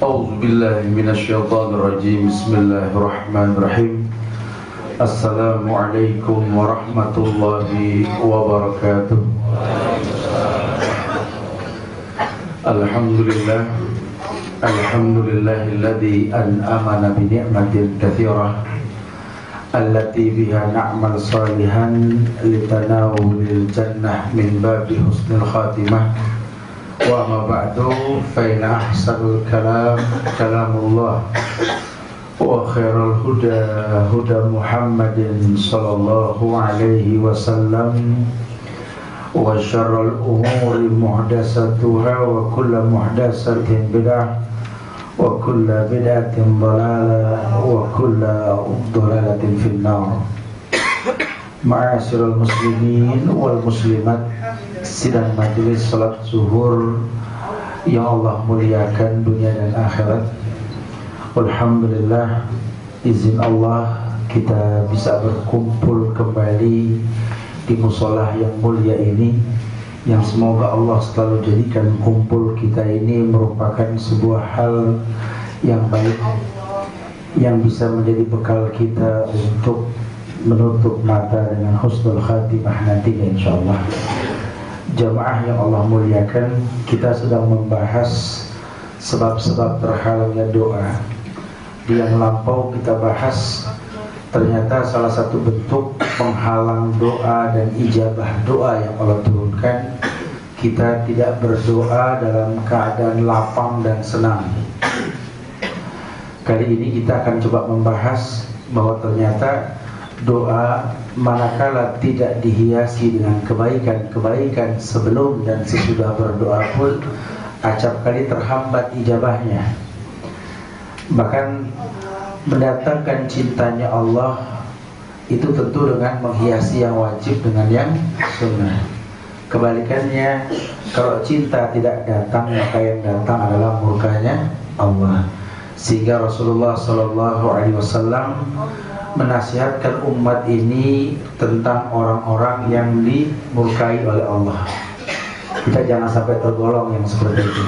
A'udzu billahi minasyaitonir rajim. Bismillahirrahmanirrahim. Assalamualaikum warahmatullahi wabarakatuh. Alhamdulillah. Alhamdulillahilladzi an'amana bi ni'matin katsirah allati biha na'mal salihan litanawulil jannah min babi husnil khatimah. Wa ma ba'du fa inna ahsanul kalam kalamullah wa khairul huda huda Muhammadin sallallahu alaihi wasallam wa syarrul umuri muhdatsatuha wa kullu muhdatsatin bid'ah wa kullu bid'atin dhalalah wa kullu dhalalatin finnar. Ma'asyiral muslimin wal muslimat, sidang majelis salat zuhur yang Allah muliakan dunia dan akhirat. Alhamdulillah, izin Allah kita bisa berkumpul kembali di musholah yang mulia ini, yang semoga Allah selalu jadikan kumpul kita ini merupakan sebuah hal yang baik, yang bisa menjadi bekal kita untuk menutup mata dengan husnul khatimah nantinya insyaallah. Jamaah yang Allah muliakan, kita sedang membahas sebab-sebab terhalangnya doa. Di yang lampau kita bahas, ternyata salah satu bentuk penghalang doa dan ijabah doa yang Allah turunkan, kita tidak berdoa dalam keadaan lapang dan senang. Kali ini kita akan coba membahas bahwa ternyata doa manakala tidak dihiasi dengan kebaikan-kebaikan sebelum dan sesudah berdoa pun acap kali terhambat ijabahnya. Bahkan mendatangkan cintanya Allah itu tentu dengan menghiasi yang wajib dengan yang sunnah. Kebalikannya, kalau cinta tidak datang, maka yang datang adalah murkanya Allah. Sehingga Rasulullah SAW menasihatkan umat ini tentang orang-orang yang dimurkai oleh Allah. Kita jangan sampai tergolong yang seperti itu.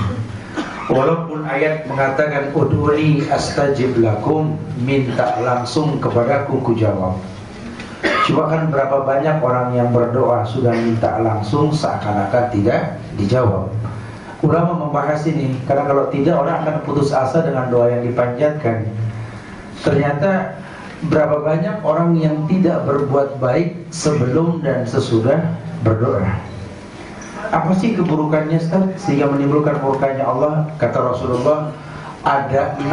Walaupun ayat mengatakan ud'uni astajib lakum, minta langsung kepadaku kujawab. Cuma kan berapa banyak orang yang berdoa sudah minta langsung seakan-akan tidak dijawab. Ulama membahas ini karena kalau tidak orang akan putus asa dengan doa yang dipanjatkan. Ternyata berapa banyak orang yang tidak berbuat baik sebelum dan sesudah berdoa. Apa sih keburukannya, Ustaz, sehingga menimbulkan murkanya Allah? Kata Rasulullah, ada 6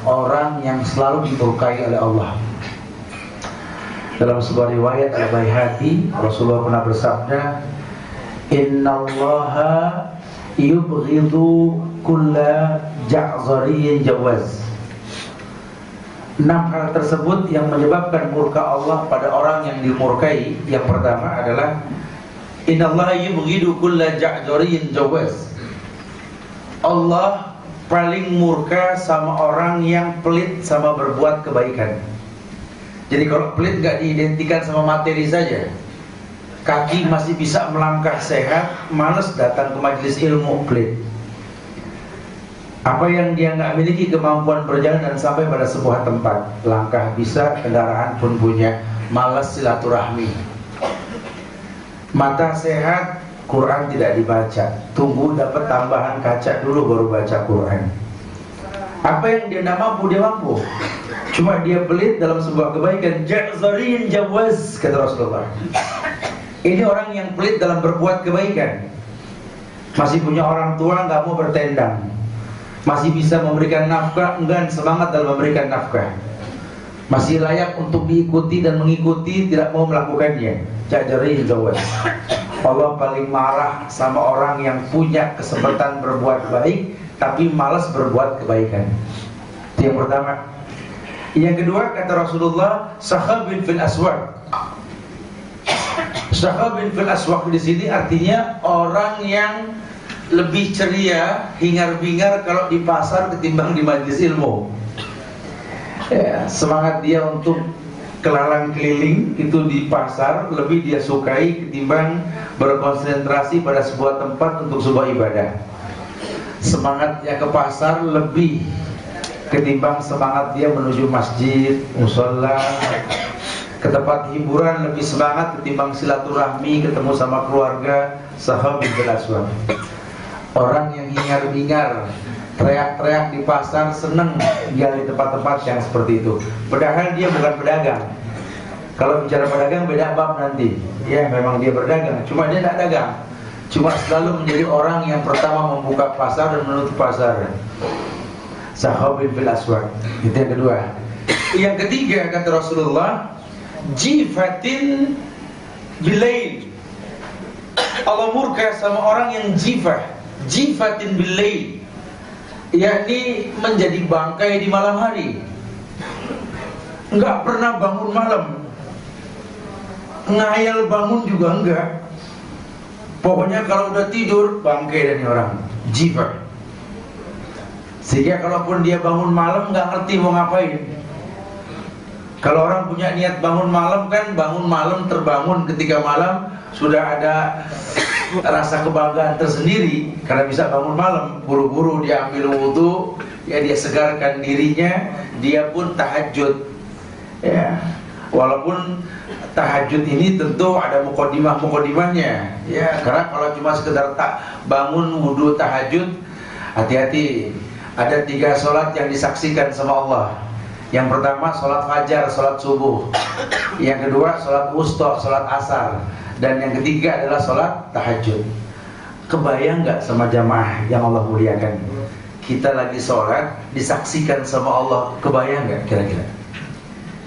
orang yang selalu dimurkai oleh Allah. Dalam sebuah riwayat Al-Baihaqi, Rasulullah pernah bersabda, innallaha yubghidu kulla ja'zariyin jawaz. 6 hal tersebut yang menyebabkan murka Allah pada orang yang dimurkai. Yang pertama adalah innallaha yubghidu kulla ja'zariyin jawaz. Allah paling murka sama orang yang pelit sama berbuat kebaikan. Jadi kalau pelit gak diidentikan sama materi saja, kaki masih bisa melangkah sehat, malas datang ke majelis ilmu, pelit. Apa yang dia nggak miliki kemampuan berjalan dan sampai pada sebuah tempat, langkah bisa, kendaraan pun punya, malas silaturahmi. Mata sehat, Quran tidak dibaca, tunggu dapat tambahan kaca dulu baru baca Quran. Apa yang dia nggak mampu, dia mampu. Cuma dia pelit dalam sebuah kebaikan. Ja'zarin jawaz, kata Rasulullah. Ini orang yang pelit dalam berbuat kebaikan. Masih punya orang tua, nggak mau bertendang. Masih bisa memberikan nafkah, enggan semangat dalam memberikan nafkah. Masih layak untuk diikuti dan mengikuti, tidak mau melakukannya. Ja'zarin jawaz. Allah paling marah sama orang yang punya kesempatan berbuat baik tapi malas berbuat kebaikan. Itu yang pertama. Yang kedua, kata Rasulullah, sahabin fil aswaq. Sahabin fil aswaq di sini artinya orang yang lebih ceria, hingar-bingar kalau di pasar ketimbang di majelis ilmu. Ya, semangat dia untuk kelalang keliling itu di pasar lebih dia sukai ketimbang berkonsentrasi pada sebuah tempat untuk sebuah ibadah. semangatnya ke pasar lebih ketimbang semangat dia menuju masjid, musola, ke tempat hiburan lebih semangat ketimbang silaturahmi, ketemu sama keluarga. Sahabat bin Aswad, orang yang hingar-bingar, teriak-teriak di pasar, seneng dia di tempat-tempat yang seperti itu. Padahal dia bukan pedagang. Kalau bicara pedagang beda bab nanti. Ya memang dia berdagang, cuma dia tidak dagang. Cuma selalu menjadi orang yang pertama membuka pasar dan menutup pasar. Sahabat bin Aswad. Itu yang kedua. Yang ketiga kata Rasulullah, jifatin bilail. Allah murka sama orang yang jifatin bilail, yakni menjadi bangkai di malam hari. Enggak pernah bangun malam, ngayal bangun juga enggak. Pokoknya kalau udah tidur bangkai dan orang jifa. Sehingga kalaupun dia bangun malam nggak ngerti mau ngapain. Kalau orang punya niat bangun malam kan bangun malam, terbangun ketika malam sudah ada rasa kebanggaan tersendiri karena bisa bangun malam. Buru-buru dia ambil wudhu, ya dia segarkan dirinya, dia pun tahajud. Ya, walaupun tahajud ini tentu ada mukodimahnya. Ya, karena kalau cuma sekedar tak bangun wudhu tahajud, hati-hati. Ada 3 sholat yang disaksikan sama Allah. Yang pertama sholat fajar, sholat subuh. Yang kedua sholat wusta, sholat asar. Dan yang ketiga adalah sholat tahajud. Kebayang gak sama jamaah yang Allah muliakan? Kita lagi sholat, disaksikan sama Allah. Kebayang gak kira-kira?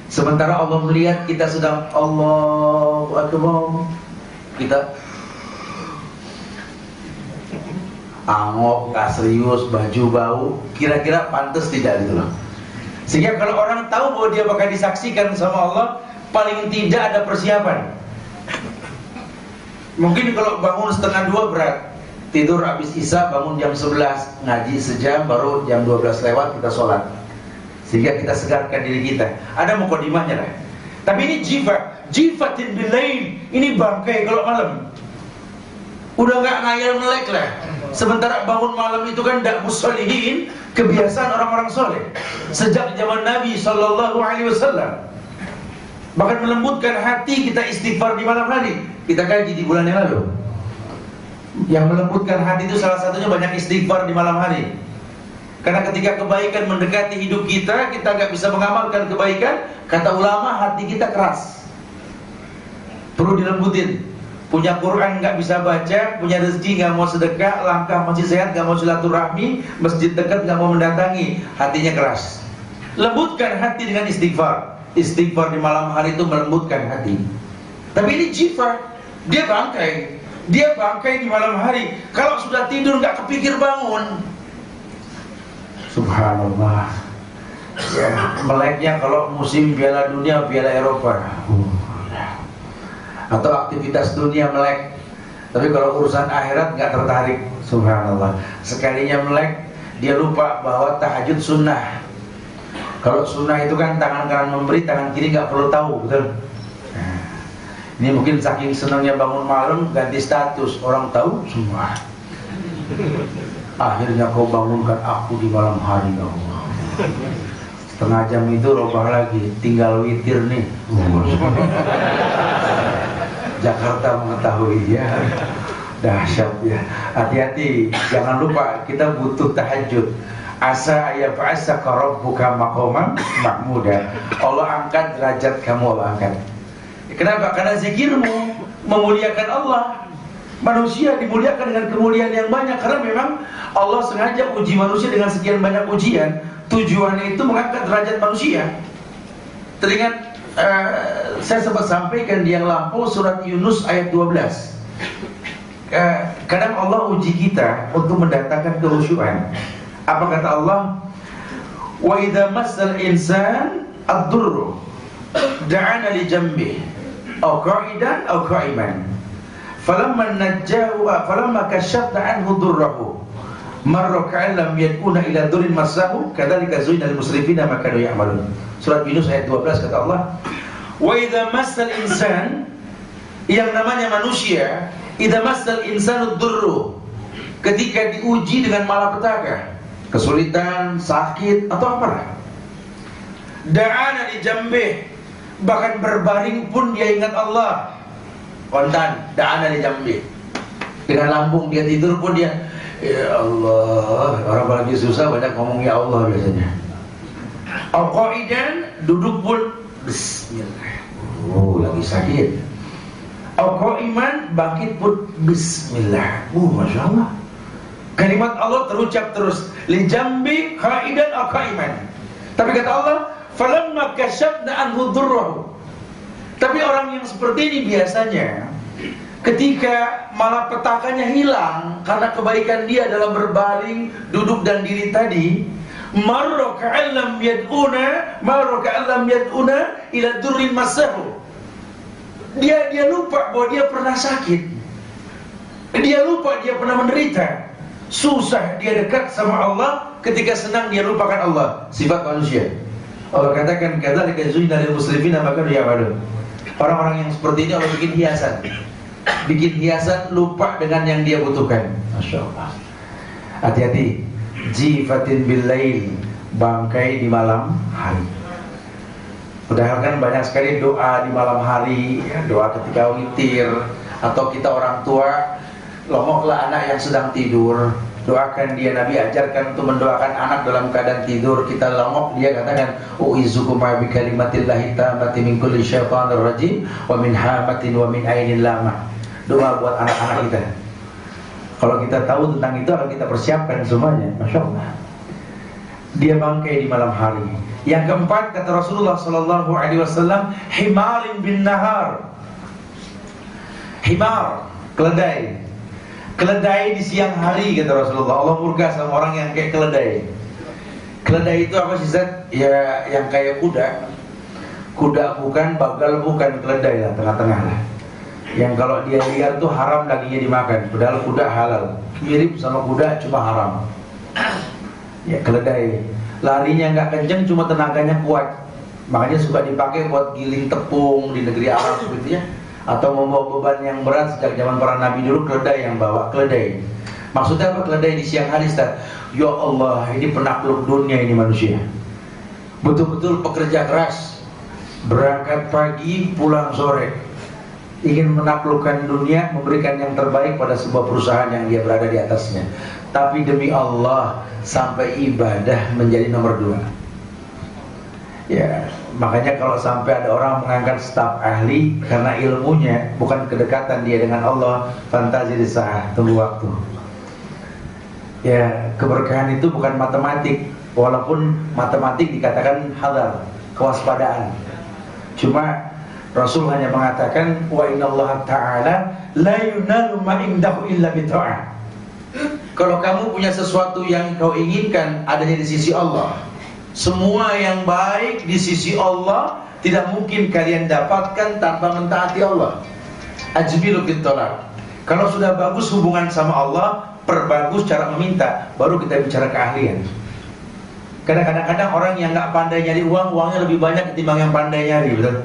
Sementara Allah melihat kita sedang Allahu Akbar, kita angok, gak serius, baju bau, kira-kira pantas tidak gitu loh. Sehingga kalau orang tahu bahwa dia bakal disaksikan sama Allah, paling tidak ada persiapan. Mungkin kalau bangun setengah 2 berat, tidur habis isya, bangun jam 11, ngaji sejam, baru jam 12 lewat kita sholat. Sehingga kita segarkan diri kita. Ada mukodimahnya lah. Tapi ini jifatin bilail, ini bangkai kalau malam. Udah gak ngayal melek lah. Sementara bangun malam itu kan da'bus sholihin, kebiasaan orang-orang soleh sejak zaman Nabi SAW. Bahkan melembutkan hati kita istighfar di malam hari. Kita kaji di bulan yang lalu. Yang melembutkan hati itu salah satunya banyak istighfar di malam hari. Karena ketika kebaikan mendekati hidup kita, kita gak bisa mengamalkan kebaikan. Kata ulama, hati kita keras, perlu dilembutin. Punya Quran nggak bisa baca, punya rezeki nggak mau sedekah, langkah masih sehat nggak mau silaturahmi, masjid dekat nggak mau mendatangi, hatinya keras. Lembutkan hati dengan istighfar. Istighfar di malam hari itu melembutkan hati. Tapi ini jifa, dia bangkai di malam hari. Kalau sudah tidur nggak kepikir bangun. Subhanallah. Ya, meleknya kalau musim Piala Dunia, Piala Eropa. Atau aktivitas dunia melek. Tapi kalau urusan akhirat gak tertarik. Subhanallah. Sekalinya melek, dia lupa bahwa tahajud sunnah. Kalau sunnah itu kan tangan kanan memberi, tangan kiri gak perlu tahu, betul? Nah, ini mungkin saking senangnya bangun malam, ganti status. Orang tahu semua. Akhirnya kau bangunkan aku di malam hari, ya Allah. Setengah jam itu robah lagi, tinggal witir nih. Jakarta mengetahui ya, dahsyat ya. Hati-hati, jangan lupa kita butuh tahajud. Asa ya fa'asaka rabbuka maqaman mahmuda. Allah angkat derajat kamu, Allah angkat. Kenapa? Karena zikirmu memuliakan Allah. Manusia dimuliakan dengan kemuliaan yang banyak. Karena memang Allah sengaja uji manusia dengan sekian banyak ujian. Tujuannya itu mengangkat derajat manusia. Teringat saya sempat sampaikan di yang lampau surat Yunus ayat 12. Kadang Allah uji kita untuk mendatangkan kehusyuan. Apa kata Allah? Wa idza massal insan ad-durru da'ana li jambihi aw qa'idan aw qa'iman falamma najjahu falamma kashafna anhu durrahu marra ka'an lam yakuna ila durrin massahu kadzalika zuyyina lil musrifina ma kanu ya'malun. Surat Yunus ayat 12 kata Allah, wa idza massal insan, yang namanya manusia, idza massal insanu durru, ketika diuji dengan malapetaka, kesulitan, sakit, atau apalah. Da'ana di jambih, bahkan berbaring pun dia ingat Allah. Kontan, da'ana di jambih. Dengan lambung dia tidur pun dia, ya Allah. Orang lagi susah banyak ngomong ya Allah biasanya. Al-Qa'idan, duduk pun Bismillah. Oh, lagi sakit. Al-Qa'iman, bangkit pun Bismillah. Masya Allah. Kalimat Allah terucap terus, li jambi qa'idan al-qa'iman. Tapi kata Allah, falamma kasyafna anhu dhurrahu. Tapi orang yang seperti ini biasanya ketika malapetakannya hilang karena kebaikan dia dalam berbaring, duduk dan diri tadi, marra ka'allam yad'una ila durrin masahu. Dia lupa bahwa dia pernah sakit. Dia lupa dia pernah menderita. Susah dia dekat sama Allah, ketika senang dia lupakan Allah. Sifat manusia. Allah katakan kadzalika zuyyina lil muslimina ma kanu ya'malun. Orang-orang yang seperti ini Allah bikin hiasan. Bikin hiasan lupa dengan yang dia butuhkan. Masya Allah. Hati-hati. Jifatin bil lail, bangkai di malam hari. Padahal kan banyak sekali doa di malam hari, ya, doa ketika witir, atau kita orang tua, longoklah anak yang sedang tidur, doakan dia. Nabi ajarkan untuk mendoakan anak dalam keadaan tidur. Kita longok, dia katakan u'izzukuma bi kalimatillahi tammati min kulli syaitanir rajim wa min hamatin wa min ainin lamah. Doa buat anak-anak kita. Kalau kita tahu tentang itu, akan kita persiapkan semuanya. Masya Allah. Dia bangkai di malam hari. Yang keempat, kata Rasulullah sallallahu alaihi wasallam, himarin bin nahar. Himar, keledai. Keledai di siang hari, kata Rasulullah. Allah murka sama orang yang kayak keledai. Keledai itu apa sih, Zat? Ya, yang kayak kuda. Kuda bukan, bagal bukan, keledai lah, tengah-tengah lah. Yang kalau dia liar tuh haram dagingnya dimakan, padahal kuda halal. Mirip sama kuda, cuma haram. Ya, keledai. Larinya nggak kenceng, cuma tenaganya kuat. Makanya suka dipakai buat giling tepung di negeri Arab seperti ya. Atau membawa beban yang berat. Sejak zaman para nabi dulu keledai yang bawa, keledai. Maksudnya apa keledai di siang hari, Ustaz? Ya Allah, ini penakluk dunia ini manusia. Betul-betul pekerja keras. Berangkat pagi, pulang sore. Ingin menaklukkan dunia, memberikan yang terbaik pada sebuah perusahaan yang dia berada di atasnya. Tapi demi Allah, sampai ibadah menjadi nomor 2. Ya, makanya kalau sampai ada orang mengangkat staf ahli karena ilmunya, bukan kedekatan dia dengan Allah, fantasi disah, tunggu waktu. Ya, keberkahan itu bukan matematik. Walaupun matematik dikatakan hadar, kewaspadaan. Cuma Rasul hanya mengatakan wa innallaha ta'ala la yunalu ma indahu illa bi ta'ah. Kalau kamu punya sesuatu yang kau inginkan adanya di sisi Allah, semua yang baik di sisi Allah tidak mungkin kalian dapatkan tanpa mentaati Allah. Ajbilu bit talab. Kalau sudah bagus hubungan sama Allah, perbagus cara meminta, baru kita bicara keahlian. Kadang-kadang orang yang nggak pandai nyari uang, uangnya lebih banyak ketimbang yang pandai nyari, betul?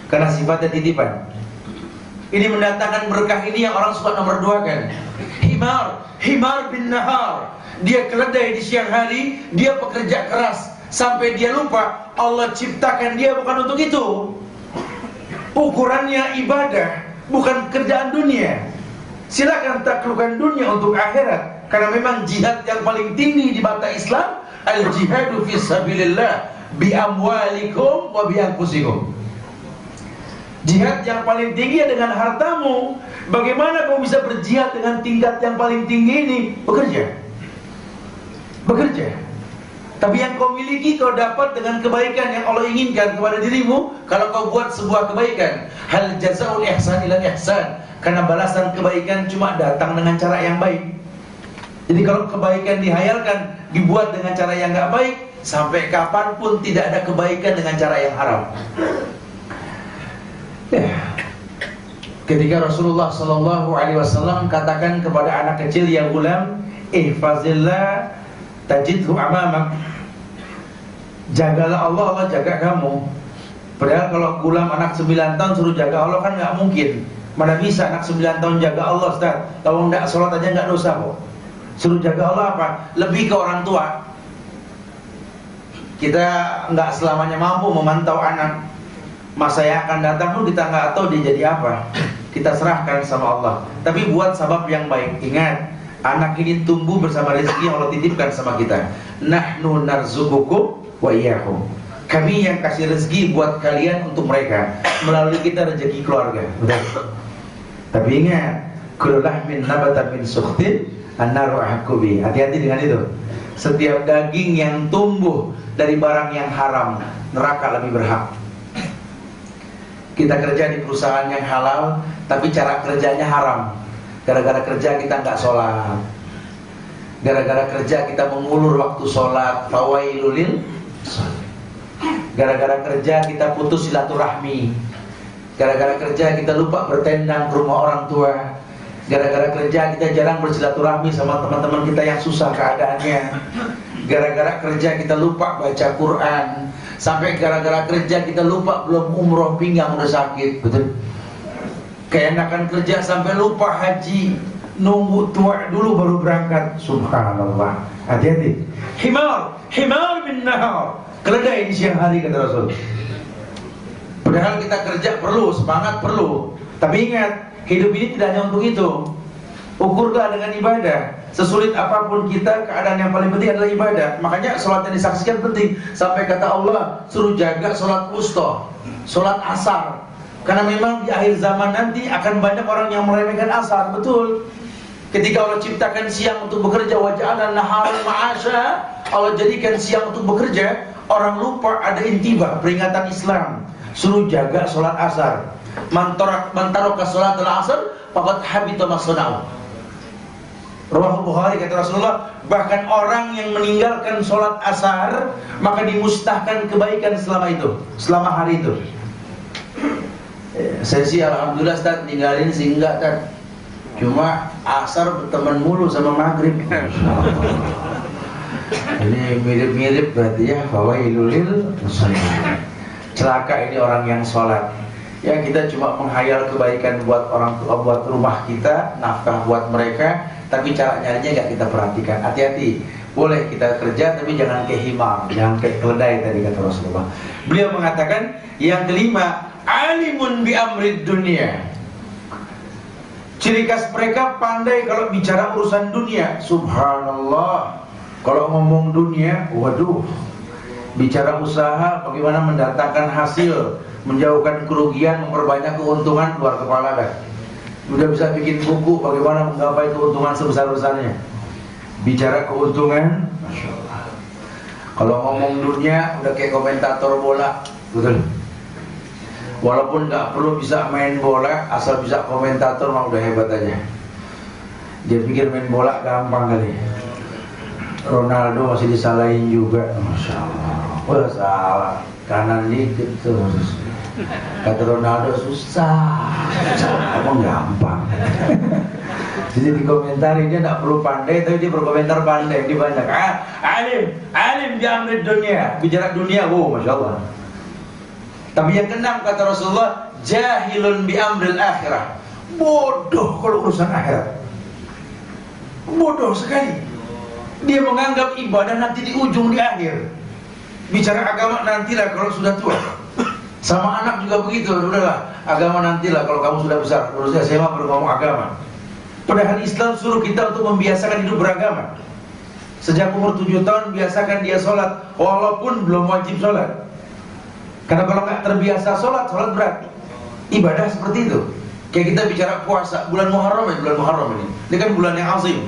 Karena sifatnya titipan. Ini mendatangkan berkah ini yang orang suka nomor 2 kan. Himar bin nahar. Dia keledai di siang hari, dia pekerja keras sampai dia lupa Allah ciptakan dia bukan untuk itu. Ukurannya ibadah, bukan kerjaan dunia. Silakan taklukkan dunia untuk akhirat. Karena memang jihad yang paling tinggi di mata Islam, al-jihadu fi sabilillah bi amwalikum wa bi anfusikum. Jihad yang paling tinggi dengan hartamu. Bagaimana kamu bisa berjihad dengan tingkat yang paling tinggi ini? Bekerja. Tapi yang kau miliki kau dapat dengan kebaikan yang Allah inginkan kepada dirimu. Kalau kau buat sebuah kebaikan, hal jazaul ihsan ila ihsan. Karena balasan kebaikan cuma datang dengan cara yang baik. Jadi kalau kebaikan dihayalkan, dibuat dengan cara yang gak baik, sampai kapanpun tidak ada kebaikan dengan cara yang haram. Ya. Ketika Rasulullah SAW katakan kepada anak kecil, ya gulam, ihfazillah tajidhu amamak. Jagalah Allah, Allah jaga kamu. Padahal kalau gulam anak 9 tahun suruh jaga Allah kan nggak mungkin. Mana bisa anak 9 tahun jaga Allah, Ustaz? Kalau nggak sholat aja nggak dosa kok. Suruh jaga Allah apa? Lebih ke orang tua. Kita nggak selamanya mampu memantau anak. Masa yang akan datang pun kita nggak tahu dia jadi apa. Kita serahkan sama Allah. Tapi buat sabab yang baik. Ingat, anak ini tumbuh bersama rezeki yang Allah titipkan sama kita. Nahnu narzuqukum wa iyyahum. Kami yang kasih rezeki buat kalian untuk mereka. Melalui kita rezeki keluarga. Betul. Tapi ingat, kullu lahmin nabata min sukhtin an-naru ahqubi. Hati-hati dengan itu. Setiap daging yang tumbuh dari barang yang haram, neraka lebih berhak. Kita kerja di perusahaan yang halal, tapi cara kerjanya haram. Gara-gara kerja kita nggak sholat. Gara-gara kerja kita mengulur waktu sholat. Fawailul lil. Gara-gara kerja kita putus silaturahmi. Gara-gara kerja kita lupa bertendang ke rumah orang tua. Gara-gara kerja kita jarang bersilaturahmi sama teman-teman kita yang susah keadaannya. Gara-gara kerja kita lupa baca Quran. Sampai gara-gara kerja kita lupa belum umroh, pinggang udah sakit. Betul. Keenakan kerja sampai lupa haji. Nunggu tua dulu baru berangkat. Subhanallah. Hati-hati. Himar bin nahar. Keledai di siang hari, kata Rasul. Padahal kita kerja perlu, semangat perlu. Tapi ingat, hidup ini tidak hanya untuk itu. Ukurlah dengan ibadah. Sesulit apapun kita, keadaan yang paling penting adalah ibadah. Makanya sholat yang disaksikan penting. Sampai kata Allah, suruh jaga sholat wusta, sholat asar. Karena memang di akhir zaman nanti akan banyak orang yang meremehkan asar. Betul. Ketika Allah ciptakan siang untuk bekerja, wa ja'alna nahara ma'asha, Allah jadikan siang untuk bekerja. Orang lupa ada intibah, peringatan Islam. Suruh jaga sholat asar. Mantaraka sholat al-asar faqad habita ma sana'u. Rawahul Bukhari, kata Rasulullah, bahkan orang yang meninggalkan sholat asar maka dimustahkan kebaikan selama itu, selama hari itu. Saya sih alhamdulillah Ustaz, ninggalin sih enggak kan. Cuma asar berteman mulu sama maghrib. Ini mirip-mirip berarti ya. Fawailul lil musallin. Celaka ini orang yang sholat. Ya, kita cuma menghayal kebaikan buat orang tua, buat rumah kita, nafkah buat mereka, tapi cara nyarinya nggak kita perhatikan. Hati-hati. Boleh kita kerja, tapi jangan kayak himar, jangan kayak keledai tadi kata Rasulullah. Beliau mengatakan yang kelima, alimun bi amrid dunia. Ciri khas mereka pandai kalau bicara urusan dunia. Subhanallah. Kalau ngomong dunia, waduh. Bicara usaha, bagaimana mendatangkan hasil, menjauhkan kerugian, memperbanyak keuntungan, luar kepala dah. Udah bisa bikin buku bagaimana menggapai keuntungan sebesar-besarnya. Bicara keuntungan, Masya Allah. Kalau ngomong dunia, udah kayak komentator bola. Betul. Walaupun gak perlu bisa main bola, asal bisa komentator mah udah hebat aja. Dia pikir main bola gampang kali. Ronaldo masih disalahin juga. Masya Allah. Wah salah, kanan dikit terus. Kata Ronaldo susah, emang gampang. Jadi dikomentari, dia tidak perlu pandai, tapi dia berkomentar pandai. Dia banyak alim di amri dunia, bicara dunia, wow, Masya Allah. Tapi yang keenam kata Rasulullah, jahilun bi amril akhirah. Bodoh kalau urusan akhirat. Bodoh sekali. Dia menganggap ibadah nanti di ujung, di akhir. Bicara agama nantilah kalau sudah tua. Sama anak juga begitu. Udahlah, agama nantilah kalau kamu sudah besar. Terus SMA baru ngomong agama. Padahal Islam suruh kita untuk membiasakan hidup beragama. Sejak umur 7 tahun biasakan dia sholat, walaupun belum wajib sholat. Karena kalau nggak terbiasa sholat berat. Ibadah seperti itu. Kayak kita bicara puasa, bulan Muharram ya, bulan Muharram ini. Ini kan bulan yang azim.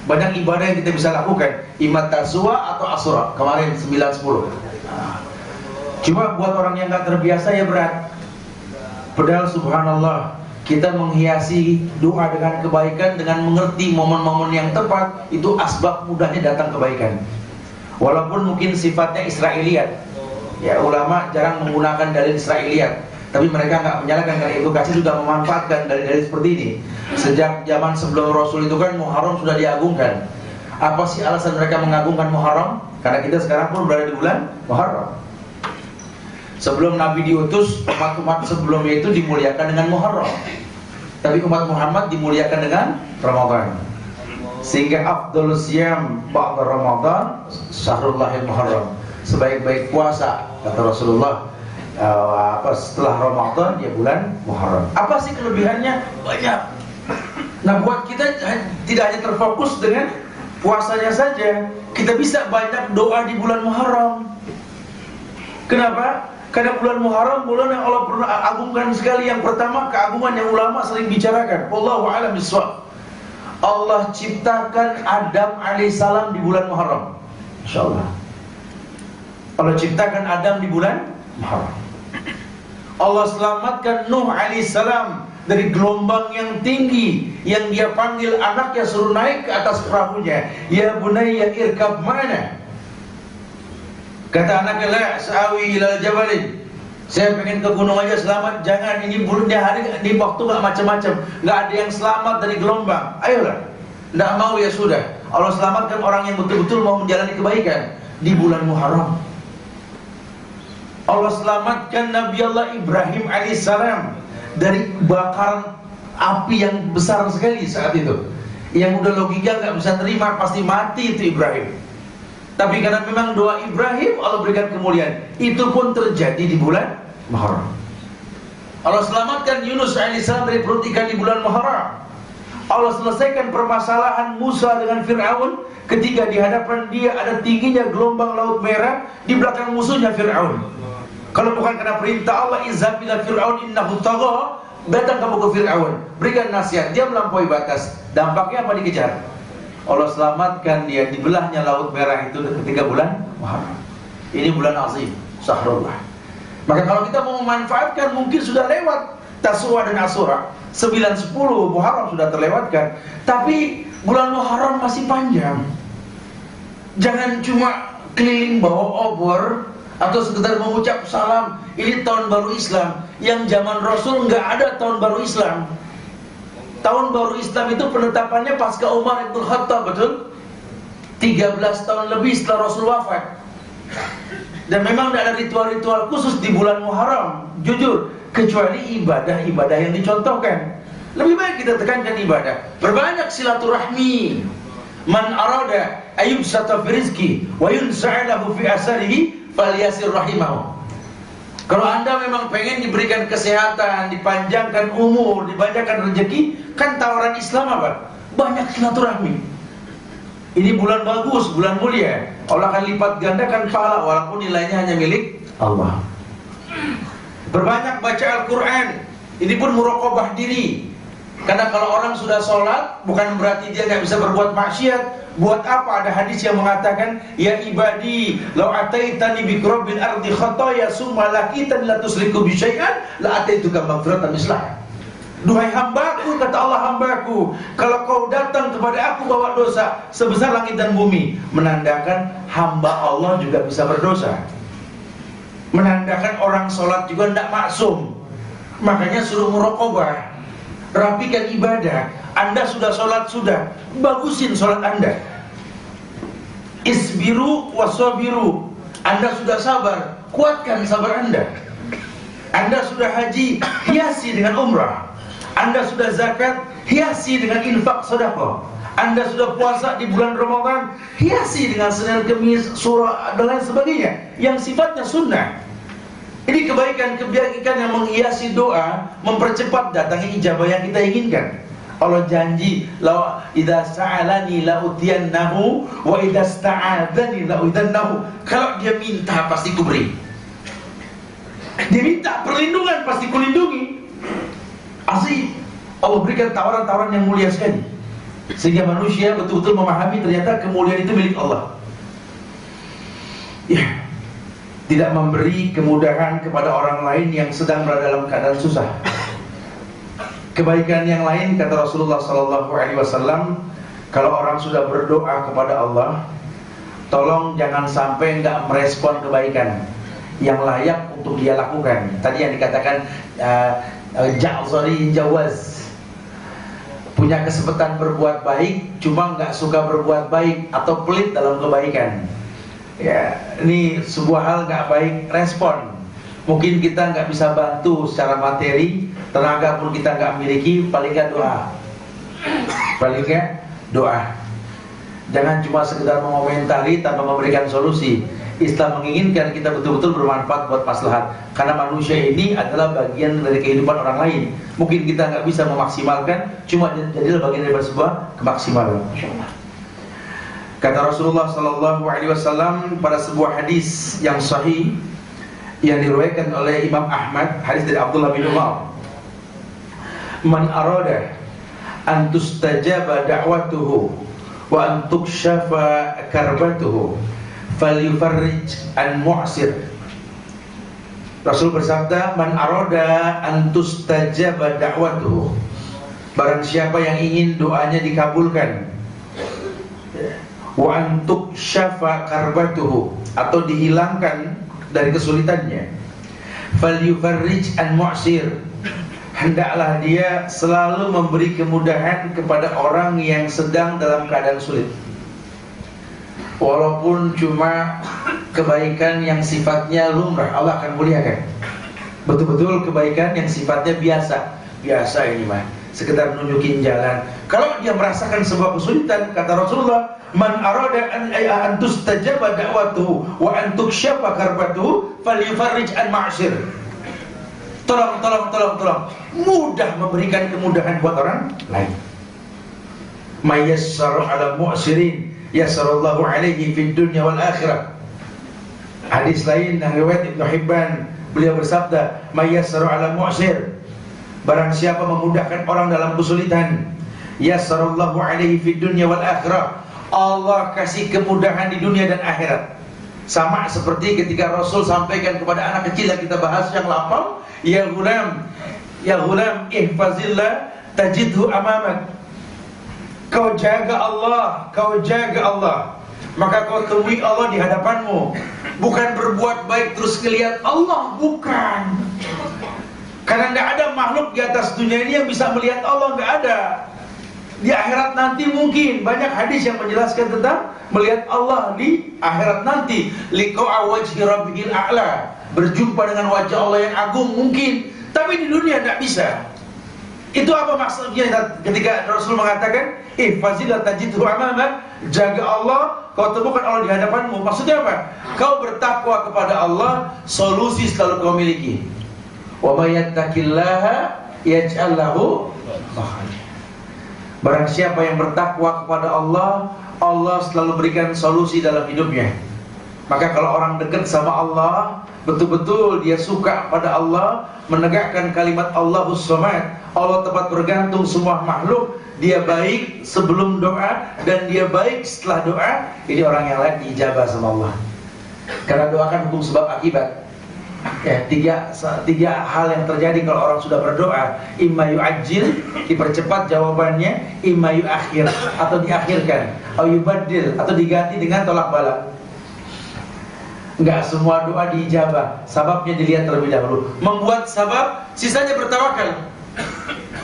Banyak ibadah yang kita bisa lakukan. Imat Taswa atau Asura. Kemarin 9-10. Cuma buat orang yang nggak terbiasa ya berat. Padahal subhanallah, kita menghiasi doa dengan kebaikan, dengan mengerti momen-momen yang tepat, itu asbab mudahnya datang kebaikan. Walaupun mungkin sifatnya Israiliyat. Ya, ulama jarang menggunakan dalil Israiliyat, tapi mereka nggak menyalahkan, karena edukasi sudah memanfaatkan dalil-dalil seperti ini. Sejak zaman sebelum Rasul itu kan Muharram sudah diagungkan. Apa sih alasan mereka mengagungkan Muharram? Karena kita sekarang pun berada di bulan Muharram. Sebelum Nabi diutus, umat-umat sebelumnya itu dimuliakan dengan Muharram. Tapi umat Muhammad dimuliakan dengan Ramadan. Sehingga afdhalus siyam ba'da Ramadan syahrul-lahil muharram. Sebaik-baik puasa kata Rasulullah setelah Ramadan ya bulan Muharram. Apa sih kelebihannya? Banyak. Nah, buat kita tidak hanya terfokus dengan puasanya saja, kita bisa banyak doa di bulan Muharram. Kenapa? Karena bulan Muharram bulan yang Allah pernah agungkan sekali. Yang pertama, keagungan yang ulama sering bicarakan. Wallahu a'lam bishawab. Allah ciptakan Adam alaihissalam di bulan Muharram. Insyaallah. Allah ciptakan Adam di bulan Muharram. Allah selamatkan Nuh alaihissalam dari gelombang yang tinggi, yang dia panggil anaknya suruh naik ke atas perahunya. Ya bunayya irkab mana? Kata anaknya, la sa'awi ilal jabalin. Saya pengen ke gunung aja selamat. Jangan, ini bulannya hari, ini waktu gak macam-macam. Gak ada yang selamat dari gelombang. Ayolah. Tidak mau ya sudah. Allah selamatkan orang yang betul-betul mau menjalani kebaikan di bulan Muharram. Allah selamatkan Nabi Allah Ibrahim alaihissalam dari bakaran api yang besar sekali saat itu. Yang udah logika gak bisa terima, pasti mati itu Ibrahim. Tapi karena memang doa Ibrahim, Allah berikan kemuliaan. Itu pun terjadi di bulan Muharram. Allah selamatkan Yunus alaihissalam dari perut ikan di bulan Muharram. Allah selesaikan permasalahan Musa dengan Fir'aun ketika di hadapan dia ada tingginya gelombang laut merah, di belakang musuhnya Fir'aun. Kalau bukan karena perintah Allah, izhab ila Fir'aun innahu tagha, datang kamu ke Fir'aun, berikan nasihat, dia melampaui batas. Dampaknya apa? Dikejar. Allah selamatkan dia, dibelahnya laut merah itu ketika bulan Muharram. Ini bulan azim, syahrullah. Maka kalau kita mau memanfaatkan, mungkin sudah lewat Tasu'a dan Asyura, 9-10 Muharram sudah terlewatkan. Tapi bulan Muharram masih panjang. Jangan cuma keliling bawa obor atau sekedar mengucap salam. Ini tahun baru Islam. Yang zaman Rasul nggak ada tahun baru Islam. Tahun baru Islam itu penetapannya pasca Umar Ibn Khattab, betul? 13 tahun lebih setelah Rasul wafat. Dan memang tidak ada ritual-ritual khusus di bulan Muharram, jujur, kecuali ibadah-ibadah yang dicontohkan. Lebih baik kita tekankan ibadah. Berbanyak silaturahmi. Man arada ayub sata fi rizki wa yunsa'alahu fi asarihi falyasir rahimahu. Kalau Anda memang pengen diberikan kesehatan, dipanjangkan umur, dibanyakan rezeki, kan tawaran Islam apa? Banyak silaturahmi. Ini bulan bagus, bulan mulia. Allah akan lipat gandakan pahala walaupun nilainya hanya milik Allah. Berbanyak baca Al-Quran. Ini pun muraqabah diri. Karena kalau orang sudah sholat, bukan berarti dia nggak bisa berbuat maksiat. Buat apa? Ada hadis yang mengatakan, ya ibadi, law ataitani bi qurabil ardi khataya summa laqitan la tusriku bi syai'an la ataituka maghfiratan mislah. Duhai hambaku, kata Allah hambaku, kalau kau datang kepada aku bawa dosa sebesar langit dan bumi, menandakan hamba Allah juga bisa berdosa. Menandakan orang sholat juga tidak maksum. Makanya suruh muraqabah, rapikan ibadah. Anda sudah sholat, sudah bagusin sholat Anda. Isbiru wasabiru. Anda sudah sabar, kuatkan sabar Anda. Anda sudah haji, hiasi dengan umrah. Anda sudah zakat, hiasi dengan infak sedekah. Anda sudah puasa di bulan Ramadan, hiasi dengan Senin Kemis, surah dan lain sebagainya yang sifatnya sunnah. Ini kebaikan-kebaikan yang menghiasi doa, mempercepat datangnya ijabah yang kita inginkan. Allah janji, la idza sa'alani la utiyannahu wa idza sta'adzani la uidannahu. Kalau dia minta pasti kuberi. Dia minta perlindungan pasti kulindungi. Asli Allah berikan tawaran-tawaran yang mulia sekali, sehingga manusia betul-betul memahami ternyata kemuliaan itu milik Allah. Ya, tidak memberi kemudahan kepada orang lain yang sedang berada dalam keadaan susah. Kebaikan yang lain, kata Rasulullah SAW, kalau orang sudah berdoa kepada Allah, tolong jangan sampai nggak merespon kebaikan yang layak untuk dia lakukan. Tadi yang dikatakan Ja'zari Jawaz, punya kesempatan berbuat baik, cuma nggak suka berbuat baik atau pelit dalam kebaikan. Ya, ini sebuah hal nggak baik, respon. Mungkin kita nggak bisa bantu secara materi, tenaga pun kita nggak miliki, paling nggak doa. Paling nggak doa. Jangan cuma sekedar mengomentari tanpa memberikan solusi. Islam menginginkan kita betul-betul bermanfaat buat maslahat. Karena manusia ini adalah bagian dari kehidupan orang lain. Mungkin kita nggak bisa memaksimalkan, cuma jadilah bagian dari sebuah kemaksimalan. Insyaallah. Kata Rasulullah Sallallahu Alaihi Wasallam pada sebuah hadis yang sahih yang diriwayatkan oleh Imam Ahmad, hadis dari Abdullah bin Umar, man arada an tustajaba da'watuhu wa an tukshafa karbatuhu falyufarrij an mu'sir. Rasul bersabda, man arada an tustajaba da'watuhu, barang siapa yang ingin doanya dikabulkan, wa an tukshafa karbatuhu, atau dihilangkan dari kesulitannya, falyufarrij an mu'sir, hendaklah dia selalu memberi kemudahan kepada orang yang sedang dalam keadaan sulit. Walaupun cuma kebaikan yang sifatnya lumrah, Allah akan muliakan. Betul-betul kebaikan yang sifatnya biasa. Biasa ini mah, sekedar nunjukin jalan. Kalau dia merasakan sebuah kesulitan, kata Rasulullah, man arada an tustajaba da'watuhu wa an tukshafa karbatuhu falyufarrij an ma'sir. Tolong. Mudah memberikan kemudahan buat orang lain. Mayyassaru ala mu'sirin yassarallahu alaihi fid dunya wal akhirah. Hadis lain dari riwayat Ibnu Hibban, beliau bersabda, mayyassaru ala mu'sir, barang siapa memudahkan orang dalam kesulitan, yassarallahu alaihi fid dunya wal akhirah, Allah kasih kemudahan di dunia dan akhirat. Sama seperti ketika Rasul sampaikan kepada anak kecil yang kita bahas yang lapang, ya ghulam ihfazillah tajidhu amamak. Kau jaga Allah, maka kau temui Allah di hadapanmu. Bukan berbuat baik terus kelihatan Allah, bukan. Karena tidak ada makhluk di atas dunia ini yang bisa melihat Allah, nggak ada. Di akhirat nanti mungkin banyak hadis yang menjelaskan tentang melihat Allah di akhirat nanti. Liqa'a wajhi rabbihil a'la, berjumpa dengan wajah Allah yang agung mungkin, tapi di dunia tidak bisa. Itu apa maksudnya ketika Rasul mengatakan ihfazillah tajidhu amamak, jaga Allah, kau temukan Allah di hadapanmu. Maksudnya apa? Kau bertakwa kepada Allah, solusi selalu kau miliki. Wa may yattaqillaha yaj'al lahu makhraja. Barang siapa yang bertakwa kepada Allah, Allah selalu berikan solusi dalam hidupnya. Maka kalau orang dekat sama Allah, betul-betul dia suka pada Allah, menegakkan kalimat Allahus Samad, Allah tempat bergantung semua makhluk, dia baik sebelum doa dan dia baik setelah doa, ini orang yang lain diijabah sama Allah. Karena doakan hukum sebab akibat. Ya, tiga hal yang terjadi kalau orang sudah berdoa, imma yu'ajjil, dipercepat jawabannya, imma yu'akhir, atau diakhirkan, atau yubaddil, atau diganti dengan tolak balak. Enggak semua doa diijabah, sababnya dilihat terlebih dahulu. Membuat sabab, sisanya bertawakal.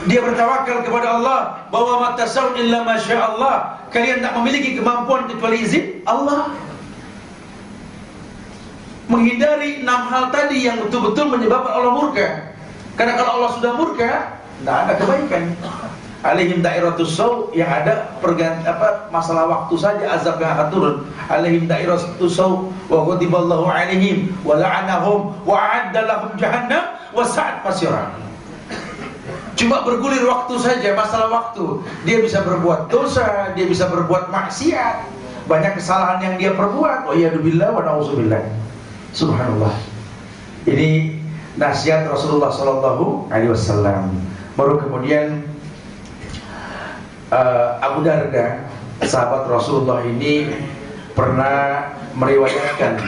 Dia bertawakal kepada Allah, bahwa matasawun illa masyaallah, kalian tak memiliki kemampuan kecuali izin Allah. Menghindari 6 hal tadi yang betul-betul menyebabkan Allah murka. Karena kalau Allah sudah murka, tidak ada kebaikan. Alaihim dairatus saw, yang ada masalah waktu saja azab yang akan turun. Alaihim dairatus saw wa ghadiballahu alaihim wa la'anahum wa a'adda lahum jahannam wa sa'at masira. Cuma bergulir waktu saja, masalah waktu. Dia bisa berbuat dosa, dia bisa berbuat maksiat, banyak kesalahan yang dia perbuat. Wa yadubillah wa na'udzubillah. Subhanallah. Ini nasihat Rasulullah Sallallahu Alaihi Wasallam. Baru kemudian Abu Darda, sahabat Rasulullah ini pernah meriwayatkan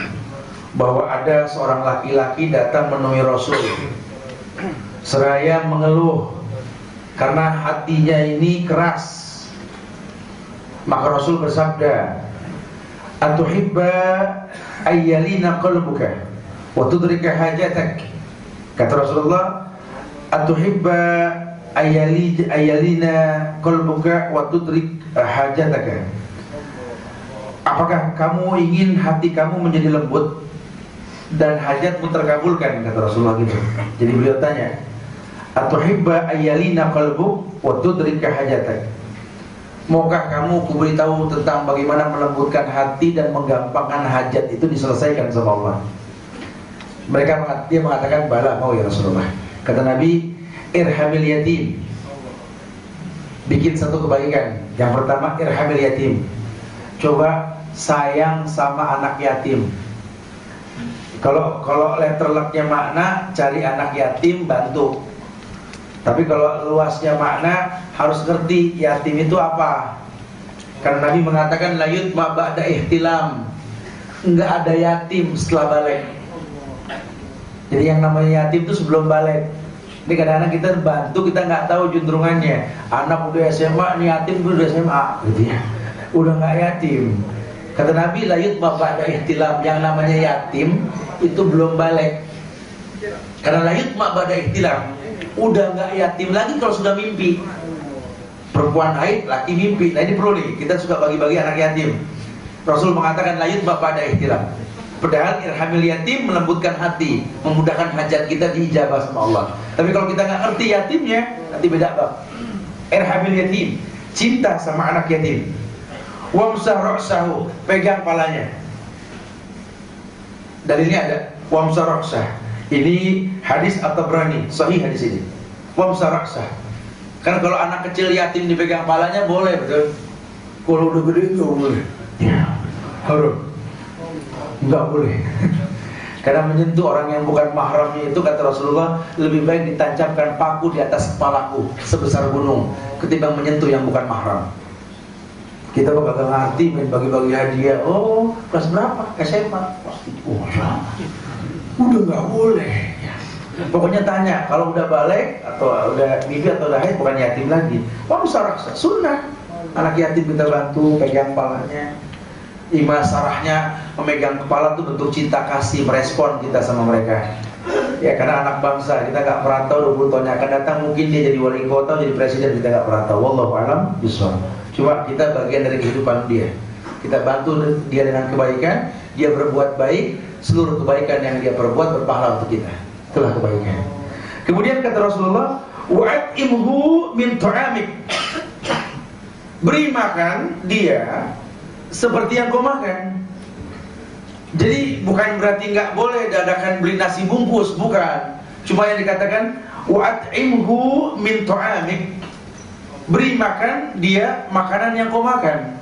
bahwa ada seorang laki-laki datang menemui Rasul seraya mengeluh karena hatinya ini keras. Maka Rasul bersabda, atuhibba ayyalina qalbuka wa tudrika hajatak. Kata Rasulullah, atuhibba ayyalina qalbuka wa tudrik hajataka. Apakah kamu ingin hati kamu menjadi lembut dan hajatmu terkabulkan? Kata Rasulullah gitu. Jadi beliau tanya, atuhibba ayyalina qalbuk wa tudrika hajatak. Maukah kamu kuberitahu tentang bagaimana melembutkan hati dan menggampangkan hajat itu diselesaikan sama Allah? Dia mengatakan, bala, mau ya Rasulullah. Kata Nabi, irhamil yatim. Bikin satu kebaikan. Yang pertama, irhamil yatim. Coba sayang sama anak yatim. Kalau letter lucknya makna, cari anak yatim, bantu. Tapi kalau luasnya makna, harus ngerti yatim itu apa. Karena Nabi mengatakan la yutma ba'da ihtilam. Enggak ada yatim setelah balik. Jadi yang namanya yatim itu sebelum balik. Ini kadang-kadang kita bantu, kita nggak tahu juntrungannya. Anak udah SMA, nih yatim udah SMA, gitu ya. Udah nggak yatim. Kata Nabi la yutma ba'da ihtilam. Yang namanya yatim itu belum balik. Karena la yutma ba'da ihtilam, udah nggak yatim lagi kalau sudah mimpi. Perempuan haid, laki mimpi. Nah ini perlu nih, kita suka bagi-bagi anak yatim. Rasul mengatakan la yutma ba'da ihtilam. Padahal irhamil yatim melembutkan hati, memudahkan hajat kita diijabah sama Allah. Tapi kalau kita nggak ngerti yatimnya, nanti beda bab. Irhamil yatim, cinta sama anak yatim. Wamsah ra'sahu, pegang palanya. Dalilnya ada wamsah ra'sah. Ini hadis At-Tabrani, sahih hadis ini. Wamsah ra'sah. Karena kalau anak kecil yatim dipegang palanya boleh, betul. Kalau udah gede nggak boleh. Ya, harus. Nggak boleh. Karena menyentuh orang yang bukan mahramnya itu, kata Rasulullah, lebih baik ditancapkan paku di atas kepalaku sebesar gunung ketimbang menyentuh yang bukan mahram. Kita bakal ngerti main bagi-bagi hadiah. Oh, kelas berapa? SMA. Oh, udah nggak boleh. Pokoknya tanya, kalau udah balik atau udah bibi atau udah haid, bukan yatim lagi. Oh, saraksa, sunnah. Anak yatim kita bantu, pegang kepalanya. Ima sarahnya memegang kepala itu bentuk cinta kasih, merespon kita sama mereka. Ya karena anak bangsa, kita nggak pernah tahu 20 tahun yang akan datang, mungkin dia jadi wali kota, jadi presiden, kita nggak pernah tahu. Wallahu a'lam bishawab. Cuma kita bagian dari kehidupan dia. Kita bantu dia dengan kebaikan, dia berbuat baik, seluruh kebaikan yang dia perbuat berpahala untuk kita. Itulah kebaikan. Kemudian kata Rasulullah, wa'at'imhu min ta'amik. Beri makan dia seperti yang kau makan. Jadi bukan berarti nggak boleh dadakan beli nasi bungkus, bukan. Cuma yang dikatakan wa'at'imhu min ta'amik. Beri makan dia makanan yang kau makan.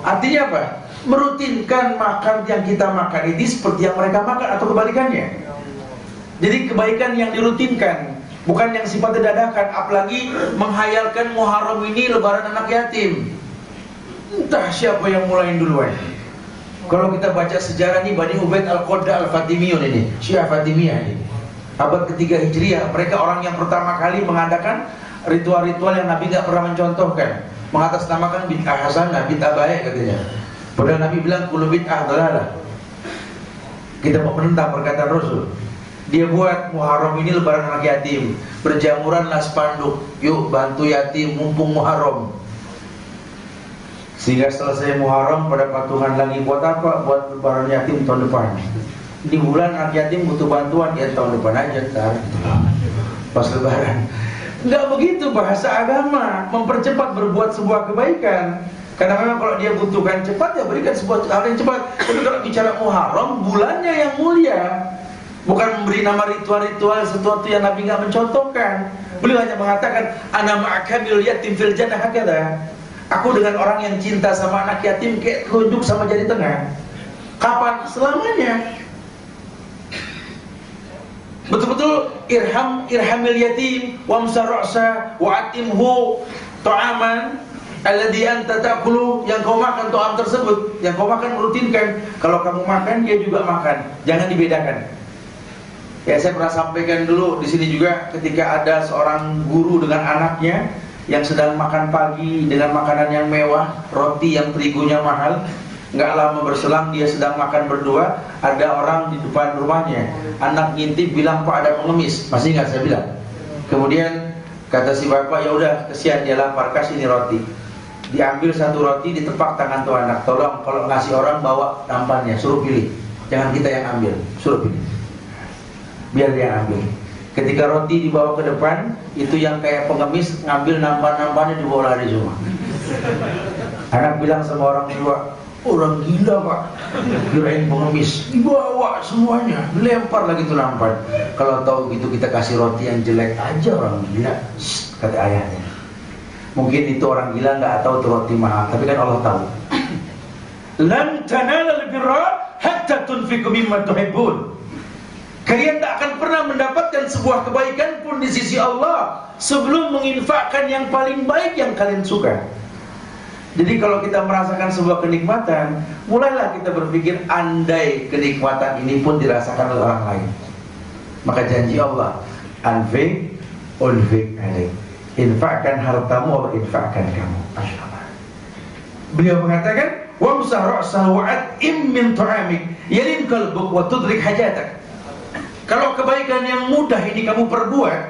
Artinya apa? Merutinkan makan yang kita makan ini seperti yang mereka makan atau kebalikannya. Jadi kebaikan yang dirutinkan, bukan yang sifatnya dadakan. Apalagi menghayalkan Muharram ini lebaran anak yatim. Entah siapa yang mulain duluan. Kalau kita baca sejarah nih, Bani Ubaid Al-Qadda Al-Fatimiyun ini, Syiah Fatimiyah ini, abad ketiga Hijriah. Mereka orang yang pertama kali mengadakan ritual-ritual yang Nabi nggak pernah mencontohkan, mengatasnamakan bid'ah hasanah, bid'ah baik katanya. Padahal Nabi bilang kullu bid'ah dhalalah. Kita mau menentang perkataan Rasul. Dia buat Muharram ini lebaran anak yatim, berjamuranlah spanduk, yuk bantu yatim mumpung Muharram. Sehingga selesai Muharram pada patungan lagi buat apa? Buat lebaran yatim tahun depan. Di bulan anak yatim butuh bantuan, ya tahun depan aja ntar. Pas lebaran. Enggak begitu bahasa agama, mempercepat berbuat sebuah kebaikan. Karena memang kalau dia butuhkan cepat, ya berikan sebuah hal yang cepat. Tapi kalau bicara Muharram, bulannya yang mulia, bukan memberi nama ritual-ritual sesuatu yang Nabi nggak mencontohkan. Beliau hanya mengatakan ana ma'akamil yatim fil jannah hakadha. Aku dengan orang yang cinta sama anak yatim kayak telunjuk sama jari tengah. Kapan? Selamanya. Betul-betul irhamil yatim wamsah ra'sa wa'atimhu ta'aman alladhi anta ta'kulu. Yang kau makan ta'am tersebut, yang kau makan rutinkan. Kalau kamu makan, dia juga makan. Jangan dibedakan. Ya, saya pernah sampaikan dulu di sini juga ketika ada seorang guru dengan anaknya yang sedang makan pagi dengan makanan yang mewah, roti yang terigunya mahal. Nggak lama berselang dia sedang makan berdua, ada orang di depan rumahnya. Anak ngintip bilang, "Pak, ada pengemis." Masih nggak saya bilang. Kemudian kata si bapak, "Ya udah, kesian dia lapar, kasih ini roti." Diambil satu roti, ditepak tangan tuh anak. "Tolong kalau ngasih orang bawa nampannya, suruh pilih. Jangan kita yang ambil, suruh pilih." Biar dia ambil. Ketika roti dibawa ke depan, itu yang kayak pengemis ngambil nampan-nampannya dibawa lari semua. Anak bilang sama orang tua, orang gila pak, kirain pengemis, dibawa semuanya, lempar lagi tuh nampan. Kalau tahu gitu kita kasih roti yang jelek aja orang gila. Shh, kata ayahnya. Mungkin itu orang gila nggak tahu tuh roti mahal, tapi kan Allah tahu. Lan tanalul birra hatta tunfiqu mimma tuhibbun. Kalian tak akan pernah mendapatkan sebuah kebaikan pun di sisi Allah sebelum menginfakkan yang paling baik yang kalian suka. Jadi kalau kita merasakan sebuah kenikmatan, mulailah kita berpikir andai kenikmatan ini pun dirasakan oleh orang lain. Maka janji Allah, anfik ulfik alaik. Infakkan hartamu, Allah infakkan kamu. Masya Allah. Beliau mengatakan, wamsah ra'sahu wa'at'im min tu'amik yalin qalbuk wa tudrik hajatak. Kalau kebaikan yang mudah ini kamu perbuat,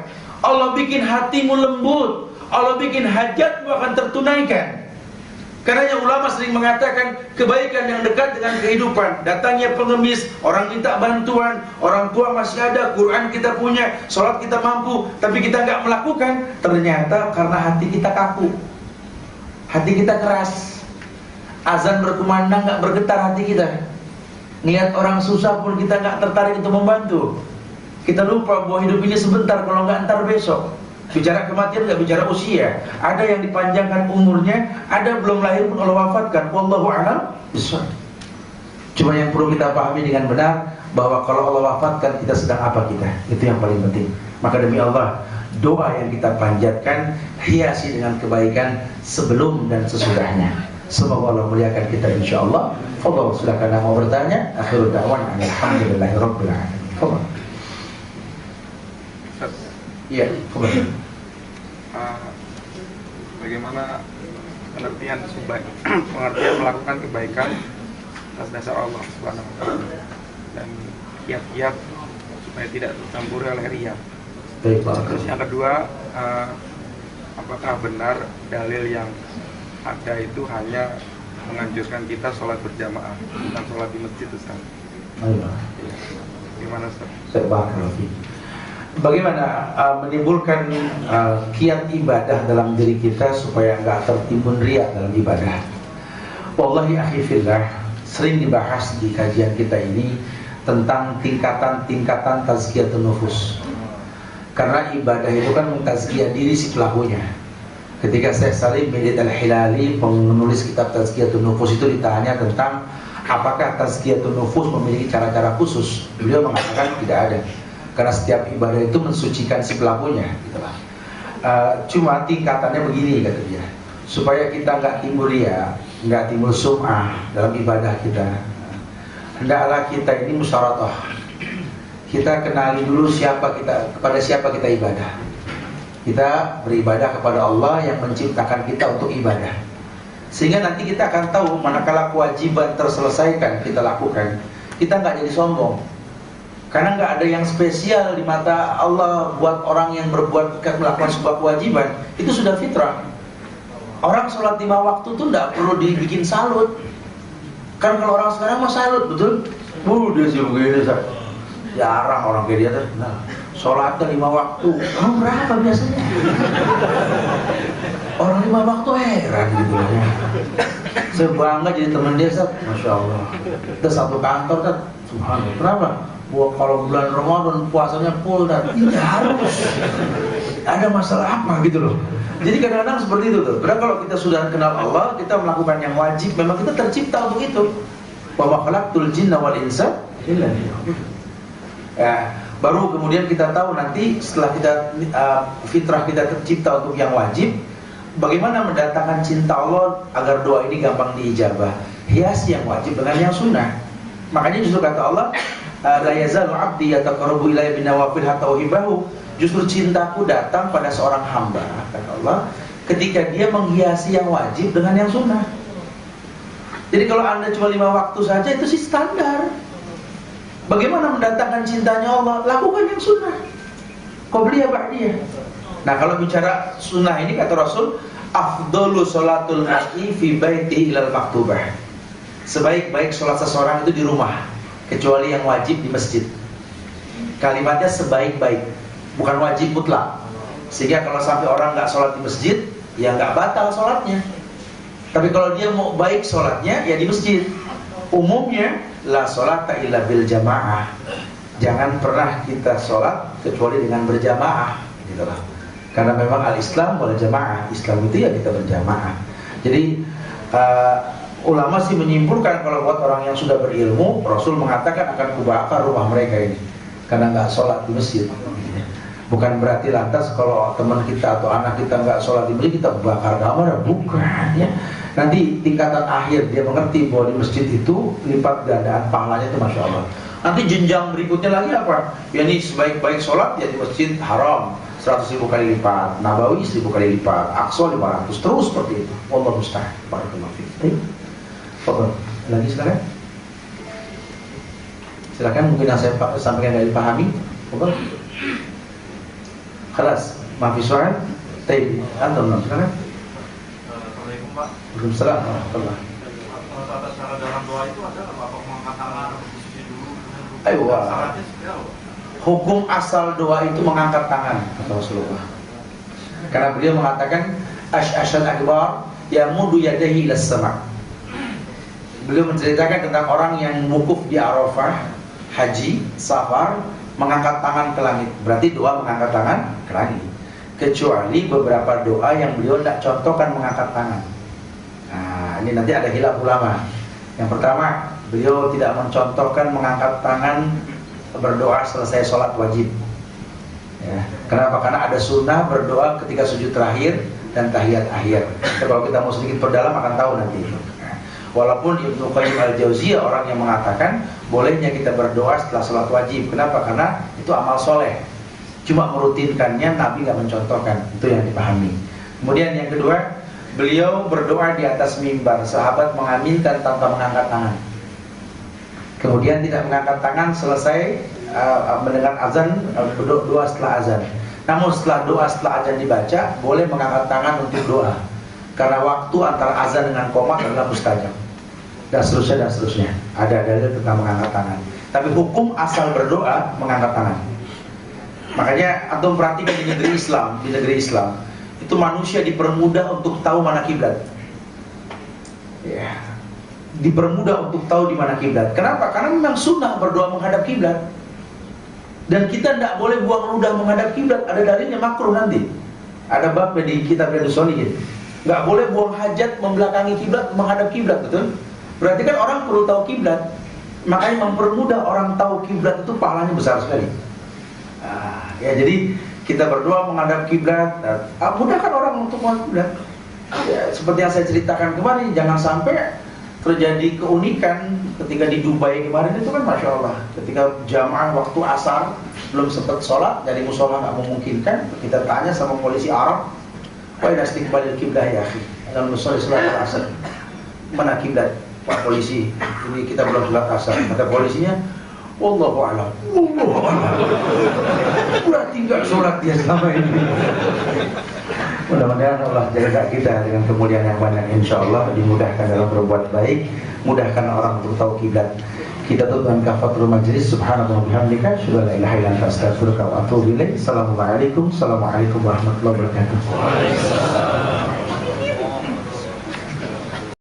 Allah bikin hatimu lembut, Allah bikin hajatmu akan tertunaikan. Karena ulama sering mengatakan kebaikan yang dekat dengan kehidupan, datangnya pengemis, orang minta bantuan, orang tua masih ada, Quran kita punya, sholat kita mampu, tapi kita nggak melakukan. Ternyata karena hati kita kaku, hati kita keras. Azan berkumandang nggak bergetar hati kita. Niat orang susah pun kita nggak tertarik untuk membantu. Kita lupa bahwa hidup ini sebentar, kalau nggak ntar besok. Bicara kematian nggak bicara usia. Ada yang dipanjangkan umurnya, ada belum lahir pun Allah wafatkan. Wallahu a'lam bishawab. Cuma yang perlu kita pahami dengan benar bahwa kalau Allah wafatkan, kita sedang apa kita? Itu yang paling penting. Maka demi Allah, doa yang kita panjatkan hiasi dengan kebaikan sebelum dan sesudahnya. Semoga Allah muliakan kita insyaallah. Fadhal, silakan yang mau bertanya. Akhirul da'wan alhamdulillahirabbil alamin. Fadhal. Iya, kemudian bagaimana pengertian melakukan kebaikan atas dasar Allah Subhanahu wa taala dan kiat-kiat supaya tidak tercampuri oleh riya. Terus yang kedua, apakah benar dalil yang ada itu hanya menganjurkan kita sholat berjamaah, bukan sholat di masjid, Ustaz? Gimana, Ustaz? Bagaimana menimbulkan kiat ibadah dalam diri kita supaya nggak tertimbun riya dalam ibadah? Wallahi akhi fillah, sering dibahas di kajian kita ini tentang tingkatan-tingkatan tazkiyatun nufus. Karena ibadah itu kan mentazkiyah diri si pelakunya. Ketika Syekh Salim bin Al-Hilali, penulis kitab Tazkiyatun Nufus, itu ditanya tentang apakah Tazkiyatun Nufus memiliki cara-cara khusus, beliau mengatakan tidak ada. Karena setiap ibadah itu mensucikan si pelakunya, gitu lah. Cuma tingkatannya begini, kata dia, supaya kita nggak timbul riya, nggak timbul sum'ah dalam ibadah kita. Hendaklah kita ini musyaratah. Kita kenali dulu kepada siapa kita ibadah. Kita beribadah kepada Allah yang menciptakan kita untuk ibadah. Sehingga nanti kita akan tahu manakala kewajiban terselesaikan kita lakukan, kita nggak jadi sombong. Karena nggak ada yang spesial di mata Allah buat orang yang melakukan sebuah kewajiban. Itu sudah fitrah. Orang sholat 5 waktu tuh nggak perlu dibikin salut. Kan kalau orang sekarang mah salut, betul? Dia sih begini, jarang orang kayak dia tuh. Nah, sholatnya 5 waktu. Kamu berapa biasanya? Orang 5 waktu heran gitu ya. Saya bangga jadi teman dia, Masya Allah. Kita satu kantor, Subhanallah. Kenapa? Kalau bulan Ramadan puasanya full dan tidak harus. Ada masalah apa gitu loh. Jadi kadang-kadang seperti itu tuh. Karena kalau kita sudah kenal Allah, kita melakukan yang wajib, memang kita tercipta untuk itu. Wa ma khalaqtul jinna wal insa illa liya'budun. Ya, baru kemudian kita tahu nanti setelah kita fitrah kita tercipta untuk yang wajib, bagaimana mendatangkan cinta Allah agar doa ini gampang diijabah. Hiasi yang wajib dengan yang sunnah. Makanya justru kata Allah, la yazalu 'abdi yataqarrabu ilayya bin nawafil hatta uhibbahu. Justru cintaku datang pada seorang hamba, kata Allah, ketika dia menghiasi yang wajib dengan yang sunnah. Jadi kalau Anda cuma 5 waktu saja, itu sih standar. Bagaimana mendatangkan cintanya Allah? Lakukan yang sunnah. Qobliyah ba'diyah. Nah, kalau bicara sunnah ini kata Rasul, afdhalu sholatul mar'i fi baitihi ilal maktubah. Sebaik-baik sholat seseorang itu di rumah, kecuali yang wajib di masjid. Kalimatnya sebaik-baik, bukan wajib mutlak. Sehingga kalau sampai orang nggak sholat di masjid, ya nggak batal sholatnya. Tapi kalau dia mau baik sholatnya, ya di masjid. Umumnya la sholata illa bil jamaah. Jangan pernah kita sholat kecuali dengan berjamaah, gitu lah. Karena memang al-Islam wal jamaah. Islam itu ya kita berjamaah. Jadi ulama sih menyimpulkan kalau buat orang yang sudah berilmu, Rasul mengatakan akan kubakar rumah mereka ini karena nggak sholat di masjid. Bukan berarti lantas kalau teman kita atau anak kita nggak sholat di masjid kita bakar kamar, bukan ya. Nanti tingkatan akhir dia mengerti bahwa di masjid itu lipat gandaan pahalanya itu masya Allah. Nanti jenjang berikutnya lagi apa? Ya ini sebaik-baik sholat ya di masjid haram 100.000 kali lipat, Nabawi 1.000 kali lipat, Aqsa 500, terus seperti itu. Allah musta'an. Barakallahu fiik. Oke, lagi silakan. Silakan, mungkin yang saya sampaikan dari dipahami. Oke. Kelas, maafi soal. Taib, antum silakan. Assalamualaikum Pak. Waalaikumsalam warahmatullahi. Kalau tata cara dalam doa itu ada nggak Pak? Mengangkat tangan posisi dulu. Ayo, wah. Syaratnya seperti apa? Hukum asal doa itu mengangkat tangan kata Rasulullah. Karena beliau mengatakan asy'ashal akbar yamudu yadayhi ilas sama'. Beliau menceritakan tentang orang yang wukuf di Arafah, haji, safar, mengangkat tangan ke langit. Berarti doa mengangkat tangan ke langit. Kecuali beberapa doa yang beliau tidak contohkan mengangkat tangan. Nah, ini nanti ada khilaf ulama. Yang pertama, beliau tidak mencontohkan mengangkat tangan berdoa selesai sholat wajib. Ya. Kenapa? Karena ada sunnah berdoa ketika sujud terakhir dan tahiyat akhir. Jadi, kalau kita mau sedikit perdalam akan tahu nanti itu. Nah, walaupun Ibnu Qayyim al-Jauziyah orang yang mengatakan bolehnya kita berdoa setelah sholat wajib. Kenapa? Karena itu amal soleh. Cuma merutinkannya Nabi nggak mencontohkan. Itu yang dipahami. Kemudian yang kedua, beliau berdoa di atas mimbar. Sahabat mengaminkan tanpa mengangkat tangan. Kemudian tidak mengangkat tangan selesai mendengar azan, doa setelah azan. Namun setelah doa setelah azan dibaca, boleh mengangkat tangan untuk doa. Karena waktu antara azan dengan qomat adalah mustajab. Dan seterusnya dan seterusnya. Ada dalil tentang mengangkat tangan. Tapi hukum asal berdoa mengangkat tangan. Makanya antum perhatikan di negeri Islam, itu manusia dipermudah untuk tahu mana kiblat. Ya. Dipermudah untuk tahu di mana kiblat. Kenapa? Karena memang sunnah berdoa menghadap kiblat. Dan kita tidak boleh buang ludah menghadap kiblat. Ada dalilnya makruh nanti. Ada bab di kitab Riyadhus Shalihin. Nggak boleh buang hajat membelakangi kiblat, menghadap kiblat, betul? Berarti kan orang perlu tahu kiblat. Makanya mempermudah orang tahu kiblat itu pahalanya besar sekali. Ya jadi kita berdoa menghadap kiblat. Mudahkan orang untuk menghadap kiblat. Ya, seperti yang saya ceritakan kemarin, jangan sampai terjadi keunikan ketika di Dubai kemarin itu kan masya Allah, ketika jamaah waktu asar belum sempat sholat dari musola nggak memungkinkan, kita tanya sama polisi Arab, wahai istiqbalil kiblah ya akhi, dalam musola sholat asar mana kiblat Pak polisi, ini kita belum sholat asar. Kata polisinya, wallahu a'lam, berarti nggak sholat dia selama ini. Mudah-mudahan Allah jaga kita dengan kemuliaan yang banyak, insya Allah dimudahkan dalam berbuat baik, mudahkan orang untuk tahu kiblat. Kita tutup dengan kafatul majlis. Subhanallah wa bihamdika, asyhadu an la ilaha illa anta, astaghfiruka wa atubu ilaik. Assalamualaikum warahmatullahi wabarakatuh.